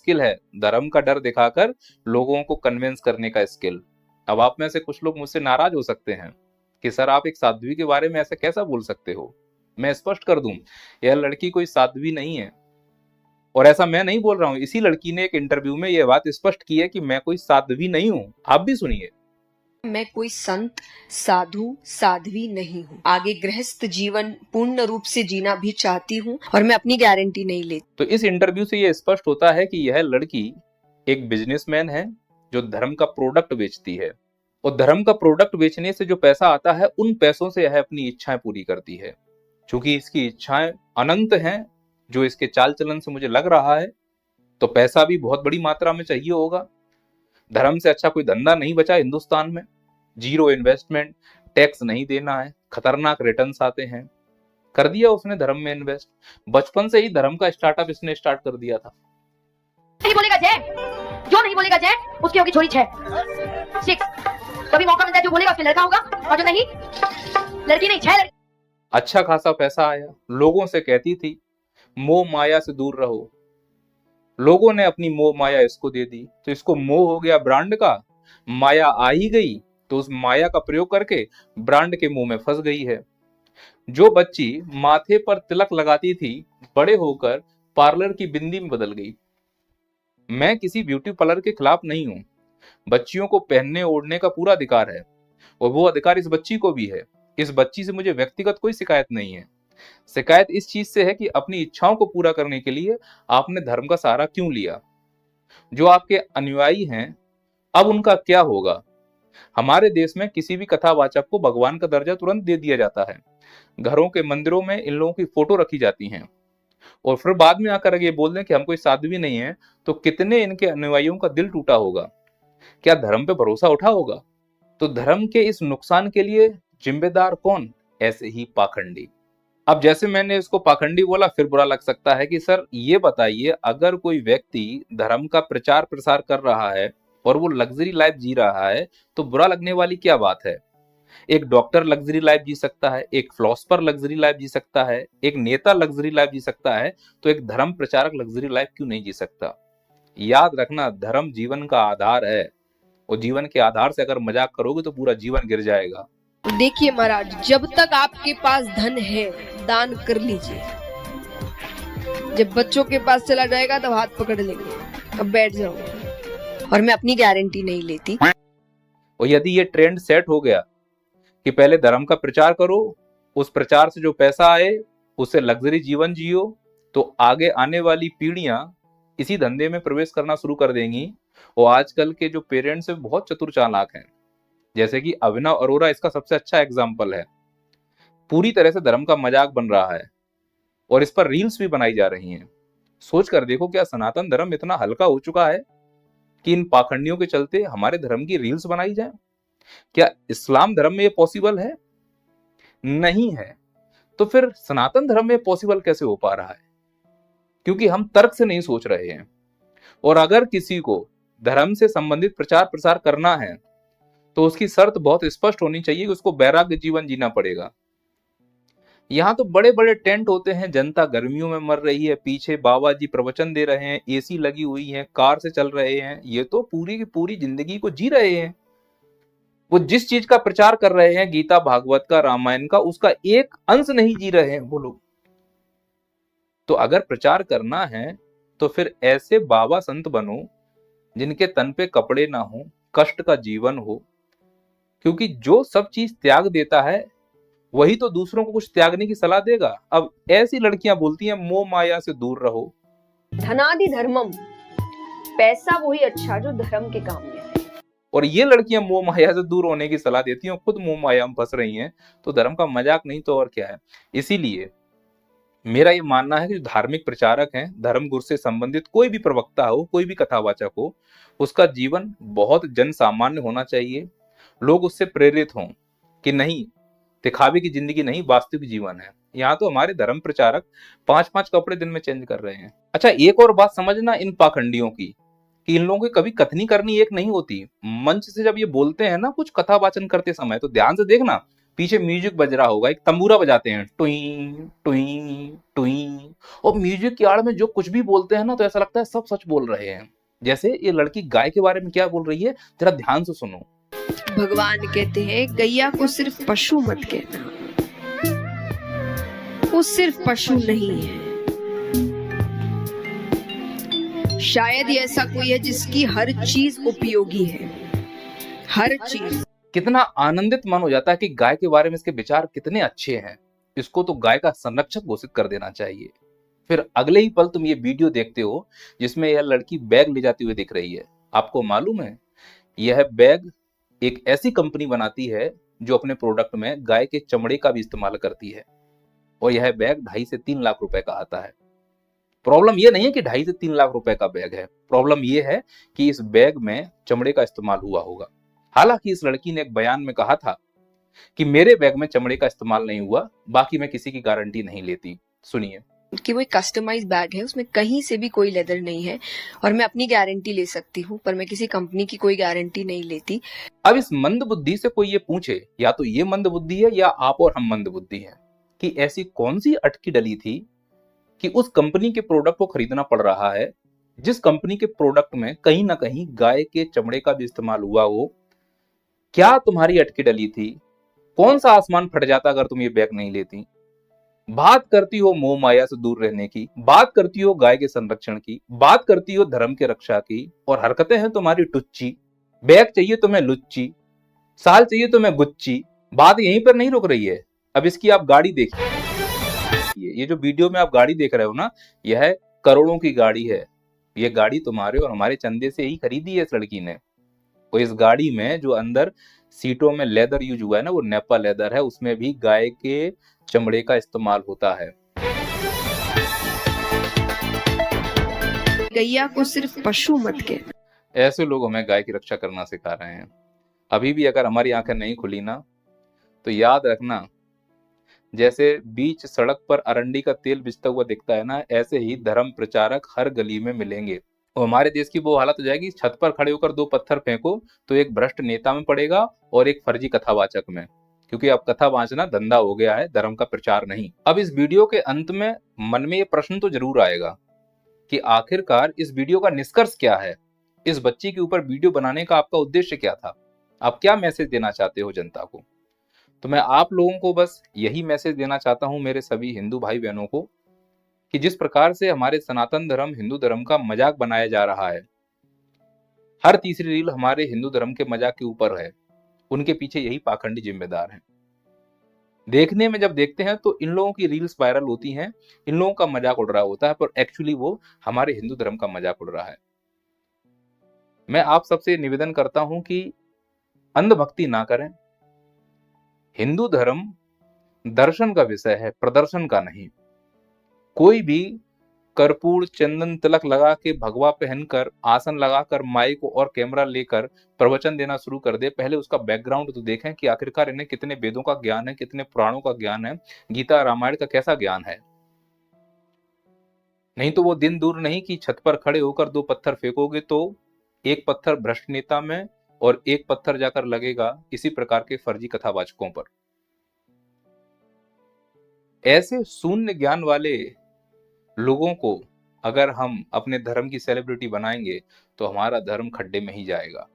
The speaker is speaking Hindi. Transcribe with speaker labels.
Speaker 1: स्किल है धर्म का डर दिखाकर लोगों को कन्विंस करने का स्किल। अब आप में से कुछ लोग मुझसे नाराज हो सकते हैं कि सर आप एक साध्वी के बारे में ऐसा कैसा बोल सकते हो। मैं स्पष्ट कर दूं, यह लड़की कोई साध्वी नहीं है, और ऐसा मैं नहीं बोल रहा हूं। इसी लड़की ने एक इंटरव्यू में यह बात स्पष्ट की है कि मैं कोई साध्वी नहीं हूं। आप भी सुनिए।
Speaker 2: मैं कोई संत, साधु, साध्वी नहीं हूँ। आगे गृहस्थ जीवन पूर्ण रूप से जीना भी चाहती हूँ और मैं अपनी गारंटी नहीं लेती।
Speaker 1: तो इस इंटरव्यू से यह स्पष्ट होता है कि यह लड़की एक बिजनेसमैन है जो धर्म का प्रोडक्ट बेचती है, और धर्म का प्रोडक्ट बेचने से जो पैसा आता है उन पैसों से यह अपनी इच्छाएं पूरी करती है। क्योंकि इसकी इच्छाएं अनंत हैं, जो इसके चाल चलन से मुझे लग रहा है, तो पैसा भी बहुत बड़ी मात्रा में चाहिए होगा। धर्म से अच्छा कोई धंधा नहीं बचा हिंदुस्तान में। जीरो इन्वेस्टमेंट, टैक्स नहीं देना है, खतरनाक रिटर्न्स आते हैं। कर दिया उसने धर्म में इन्वेस्ट। बचपन से ही धर्म का स्टार्टअप इसने स्टार्ट कर दिया था।
Speaker 3: नहीं बोलेगा जय, जो नहीं बोलेगा जय उसकी होगी छोरी 6। कभी मौका मिलता है जो बोलेगा उसके लड़का होगा, और जो नहीं लड़की नहीं 6 लड़की।
Speaker 1: अच्छा खासा पैसा आया। लोगों से कहती थी मोह माया से दूर रहो। लोगों ने अपनी मोह माया इसको दे दी, तो इसको मोह हो गया ब्रांड का। माया आ ही गई तो उस माया का प्रयोग करके ब्रांड के मुंह में फंस गई है। जो बच्ची माथे पर तिलक लगाती थी, बड़े होकर पार्लर की बिंदी में बदल गई। मैं किसी ब्यूटी पार्लर के खिलाफ नहीं हूं। बच्चियों को पहनने ओढ़ने का पूरा अधिकार है, और वो अधिकार इस बच्ची को भी है। इस बच्ची से मुझे व्यक्तिगत कोई शिकायत नहीं है। शिकायत इस चीज से है कि अपनी इच्छाओं को पूरा करने के लिए आपने धर्म का सहारा क्यों लिया। जो आपके अनुयायी हैं, अब उनका क्या होगा। हमारे देश में किसी भी कथावाचक को भगवान का दर्जा तुरंत दे दिया जाता है। घरों के मंदिरों में इन लोगों की फोटो रखी जाती हैं, और फिर बाद में आकर ये बोल दें कि हम कोई साध्वी नहीं है, तो कितने इनके अनुयायियों का दिल टूटा होगा। क्या धर्म पे भरोसा उठा होगा। तो धर्म के इस नुकसान के लिए जिम्मेदार कौन। ऐसे ही पाखंडी। अब जैसे मैंने इसको पाखंडी बोला, फिर बुरा लग सकता है कि सर ये बताइए, अगर कोई व्यक्ति धर्म का प्रचार प्रसार कर रहा है और वो लग्जरी लाइफ जी रहा है, तो बुरा लगने वाली क्या बात है। एक डॉक्टर लग्जरी लाइफ जी सकता है, एक फिलोसफर लग्जरी लाइफ जी सकता है, एक नेता लग्जरी लाइफ जी सकता है, तो एक धर्म प्रचारक लग्जरी लाइफ क्यों नहीं जी सकता। याद रखना, धर्म जीवन का आधार है, और जीवन के आधार से अगर मजाक करोगे तो पूरा जीवन गिर जाएगा।
Speaker 2: देखिए महाराज, जब तक आपके पास धन है दान कर लीजिए। जब बच्चों के पास चला जाएगा तब हाथ पकड़ लेंगे, अब बैठ जाओ। और मैं अपनी गारंटी नहीं लेती।
Speaker 1: और यदि ये ट्रेंड सेट हो गया कि पहले धर्म का प्रचार करो, उस प्रचार से जो पैसा आए उससे लग्जरी जीवन जियो, तो आगे आने वाली पीढ़ियां इसी धंधे में प्रवेश करना शुरू कर देंगी। और आजकल के जो पेरेंट्स हैं बहुत चतुर चालाक हैं, जैसे कि अभिनव अरोरा इसका सबसे अच्छा एग्जाम्पल है। पूरी तरह से धर्म का मजाक बन रहा है, और इस पर रील्स भी बनाई जा रही हैं। सोच कर देखो, क्या सनातन धर्म इतना हल्का हो चुका है कि इन पाखंडियों के चलते हमारे धर्म की रील्स बनाई जाए। क्या इस्लाम धर्म में ये पॉसिबल है। नहीं है। तो फिर सनातन धर्म में पॉसिबल कैसे हो पा रहा है। क्योंकि हम तर्क से नहीं सोच रहे हैं। और अगर किसी को धर्म से संबंधित प्रचार प्रसार करना है तो उसकी शर्त बहुत स्पष्ट होनी चाहिए कि उसको वैराग्य जीवन जीना पड़ेगा। यहाँ तो बड़े बड़े टेंट होते हैं, जनता गर्मियों में मर रही है, पीछे बाबा जी प्रवचन दे रहे हैं, एसी लगी हुई है, कार से चल रहे हैं, ये तो पूरी की पूरी जिंदगी को जी रहे हैं। वो जिस चीज का प्रचार कर रहे हैं, गीता भागवत का, रामायण का, उसका एक अंश नहीं जी रहे हैं वो लोग। तो अगर प्रचार करना है तो फिर ऐसे बाबा संत बनो जिनके तन पे कपड़े ना हो, कष्ट का जीवन हो। क्योंकि जो सब चीज त्याग देता है वही तो दूसरों को कुछ त्यागने की सलाह देगा। अब ऐसी लड़कियां बोलती हैं मोह माया से दूर रहो।
Speaker 2: धनादि धर्मम, पैसा वही अच्छा जो धर्म के काम में है।
Speaker 1: और ये लड़कियां मोह माया से दूर होने की सलाह देती हैं, खुद मोह माया में फंस रही हैं। तो धर्म का मजाक नहीं तो और क्या है। इसीलिए मेरा ये मानना है कि जो धार्मिक प्रचारक हैं, धर्म गुरु से संबंधित कोई भी प्रवक्ता हो, कोई भी कथावाचक हो, उसका जीवन बहुत जन सामान्य होना चाहिए। लोग उससे प्रेरित हों कि नहीं, दिखावे की जिंदगी नहीं, वास्तविक जीवन है। यहाँ तो हमारे धर्म प्रचारक 5-5 कपड़े दिन में चेंज कर रहे हैं। अच्छा, एक और बात समझना इन पाखंडियों की, कि इन लोगों की कभी कथनी करनी एक नहीं होती। मंच से जब ये बोलते हैं ना कुछ कथावाचन करते समय, तो ध्यान से देखना, पीछे म्यूजिक बज रहा होगा, एक तंबूरा बजाते हैं, टुई टुई टुई, और म्यूजिक की आड़ में जो कुछ भी बोलते हैं ना, तो ऐसा लगता है सब सच बोल रहे हैं। जैसे ये लड़की गाय के बारे में क्या बोल रही है, जरा ध्यान से सुनो।
Speaker 2: भगवान कहते हैं गैया को सिर्फ पशु मत कहना, वो सिर्फ पशु नहीं है। शायद ही ऐसा कोई है जिसकी हर चीज उपयोगी है, हर चीज।
Speaker 1: कितना आनंदित मन हो जाता है कि गाय के बारे में इसके विचार कितने अच्छे हैं। इसको तो गाय का संरक्षक घोषित कर देना चाहिए। फिर अगले ही पल तुम ये वीडियो देखते हो जिसमें यह लड़की बैग ले जाती हुई दिख रही है। आपको मालूम है, यह बैग एक ऐसी कंपनी बनाती है जो अपने प्रोडक्ट में गाय के चमड़े का भी इस्तेमाल करती है, और यह बैग 2.5 से 3 लाख रुपए का आता है। प्रॉब्लम यह नहीं है कि 2.5 से 3 लाख रुपए का बैग है, प्रॉब्लम यह है कि इस बैग में चमड़े का इस्तेमाल हुआ होगा। हालांकि इस लड़की ने एक बयान में कहा था कि मेरे बैग में चमड़े का इस्तेमाल नहीं हुआ, बाकी मैं किसी की गारंटी नहीं लेती। सुनिए
Speaker 2: कि वो एक कस्टमाइज बैग है, उसमें कहीं से भी कोई लेदर नहीं है, और मैं अपनी गारंटी ले सकती हूँ, पर मैं किसी कंपनी की कोई गारंटी नहीं लेती।
Speaker 1: अब इस मंद बुद्धि से कोई ये पूछे, या तो ये मंद बुद्धि है या आप और हम मंद बुद्धि हैं, कि ऐसी कौन सी अटकी डली थी कि उस कंपनी के प्रोडक्ट को खरीदना पड़ रहा है जिस कंपनी के प्रोडक्ट में कहीं ना कहीं गाय के चमड़े का भी इस्तेमाल हुआ हो। क्या तुम्हारी अटकी डली थी? कौन सा आसमान फट जाता अगर तुम ये बैग नहीं लेती? बात करती हो मोह माया से दूर रहने की, बात करती हो गाय के संरक्षण की, बात करती हो धर्म के रक्षा की, और हरकतें हैं तुम्हारी टुच्ची। बैग चाहिए तुम्हें लुच्ची, साल चाहिए तुम्हें गुच्ची। बात यहीं पर नहीं रुक रही है, अब इसकी आप गाड़ी देखिए। ये जो वीडियो में आप गाड़ी देख रहे हो ना, यह करोड़ों की गाड़ी है। ये गाड़ी तुम्हारे और हमारे चंदे से ही खरीदी है इस लड़की ने। और इस गाड़ी में जो अंदर सीटों में लेदर यूज हुआ है ना, वो नेपा लेदर है, उसमें भी गाय के चमड़े का इस्तेमाल होता है।
Speaker 2: गैया को सिर्फ पशु मत कहना।
Speaker 1: ऐसे लोग हमें गाय की रक्षा करना सिखा रहे हैं। अभी भी अगर हमारी आंखें नहीं खुली ना, तो याद रखना, जैसे बीच सड़क पर अरंडी का तेल बिचता हुआ दिखता है ना, ऐसे ही धर्म प्रचारक हर गली में मिलेंगे। और हमारे देश की वो हालत हो जाएगी, छत पर खड़े होकर 2 पत्थर फेंको तो एक भ्रष्ट नेता में पड़ेगा और एक फर्जी कथावाचक में, क्योंकि अब कथा वाचना धंधा हो गया है, धर्म का प्रचार नहीं। अब इस वीडियो के अंत में मन में ये प्रश्न तो जरूर आएगा कि आखिरकार इस वीडियो का निष्कर्ष क्या है? इस बच्ची के ऊपर वीडियो बनाने का आपका उद्देश्य क्या था? आप क्या मैसेज देना चाहते हो जनता को? तो मैं आप लोगों को बस यही मैसेज देना चाहता हूं, मेरे सभी हिंदू भाई बहनों को, कि जिस प्रकार से हमारे सनातन धर्म हिंदू धर्म का मजाक बनाया जा रहा है, हर तीसरी रील हमारे हिंदू धर्म के मजाक के ऊपर है, उनके पीछे यही पाखंडी जिम्मेदार हैं। देखने में जब देखते हैं तो इन लोगों की रील्स वायरल होती हैं, इन लोगों का मजाक उड़ रहा होता है, पर एक्चुअली वो हमारे हिंदू धर्म का मजाक उड़ रहा है। मैं आप सबसे निवेदन करता हूं कि अंधभक्ति ना करें। हिंदू धर्म दर्शन का विषय है, प्रदर्शन का नहीं। कोई भी कर्पूर चंदन तिलक लगा के, भगवा पहनकर, आसन लगाकर, माइक और कैमरा लेकर प्रवचन देना शुरू कर दे, पहले उसका बैकग्राउंड तो देखें कि आखिरकार इन्हें कितने वेदों का ज्ञान है, कितने पुराणों का ज्ञान है, गीता रामायण का कैसा ज्ञान है। नहीं तो वो दिन दूर नहीं कि छत पर खड़े होकर 2 पत्थर फेंकोगे तो एक पत्थर भ्रष्ट नेता में और एक पत्थर जाकर लगेगा इसी प्रकार के फर्जी कथावाचकों पर। ऐसे शून्य ज्ञान वाले लोगों को अगर हम अपने धर्म की सेलिब्रिटी बनाएंगे तो हमारा धर्म खड्डे में ही जाएगा।